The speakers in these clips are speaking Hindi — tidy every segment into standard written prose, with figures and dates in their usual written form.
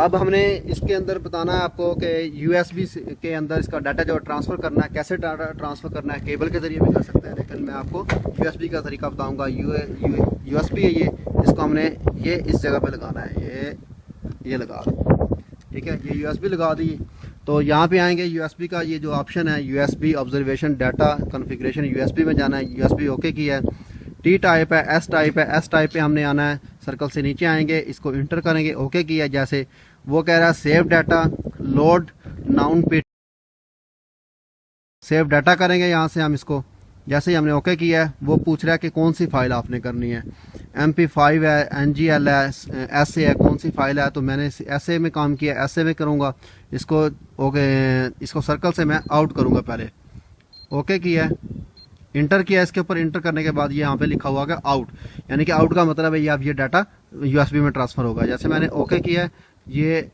अब हमने इसके अंदर बताना है आपको कि यूएसबी के अंदर इसका डाटा जो ट्रांसफ़र करना है, कैसे डाटा ट्रांसफ़र करना है। केबल के ज़रिए भी कर सकते हैं, लेकिन मैं आपको यूएसबी का तरीका बताऊंगा। यूएसबी है ये, इसको हमने ये इस जगह पे लगाना है, ये लगा दें, ठीक है। ये यूएसबी लगा दी। तो यहाँ पे आएंगे, यूएसबी का ये जो ऑप्शन है, USB observation data configuration, USB में जाना है। यूएसबी ओके किया है। टी टाइप है, एस टाइप है, एस टाइप पे हमने आना है। सर्कल से नीचे आएंगे, इसको इंटर करेंगे, ओके किया। जैसे वो कह रहा है सेव डाटा, लोड नाउन पे सेव डाटा करेंगे। यहाँ से हम इसको, जैसे ही हमने ओके किया है, वो पूछ रहा है कि कौन सी फाइल आपने करनी है। MP5 है, NGL है, SA है, कौन सी फाइल है। तो मैंने SA में काम किया, SA में करूँगा। इसको ओके, इसको सर्कल से मैं आउट करूँगा पहले। ओके किया है, इंटर किया। इसके ऊपर इंटर करने के बाद ये यहाँ पे लिखा हुआ है आउट, यानी कि आउट का मतलब है ये अब ये डाटा यूएसबी में ट्रांसफ़र होगा। जैसे मैंने ओके किया है, ये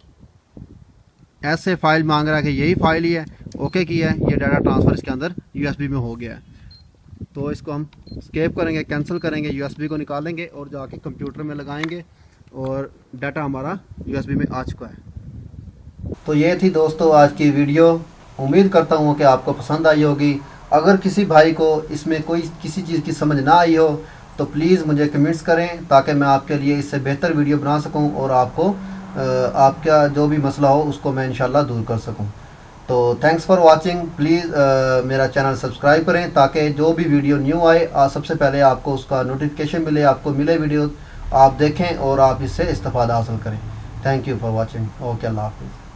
ऐसे फाइल मांग रहा है कि यही फाइल ही है। ओके किया है, ये डाटा ट्रांसफ़र इसके अंदर यूएसबी में हो गया है। तो इसको हम स्केप करेंगे, कैंसिल करेंगे, यूएसबी को निकालेंगे और जाके कंप्यूटर में लगाएंगे और डाटा हमारा यूएसबी में आ चुका है। तो ये थी दोस्तों आज की वीडियो। उम्मीद करता हूँ कि आपको पसंद आई होगी। अगर किसी भाई को इसमें कोई किसी चीज़ की समझ ना आई हो तो प्लीज़ मुझे कमेंट्स करें, ताकि मैं आपके लिए इससे बेहतर वीडियो बना सकूं और आपको आपका जो भी मसला हो उसको मैं इंशाल्लाह दूर कर सकूं। तो थैंक्स फॉर वाचिंग। प्लीज़ मेरा चैनल सब्सक्राइब करें, ताकि जो भी वीडियो न्यू आए सबसे पहले आपको उसका नोटिफिकेशन मिले, आपको मिले वीडियो, आप देखें और आप इससे इस्तेफादा हासिल करें। Thank you for watching. Okay, अल्लाह हाफिज़।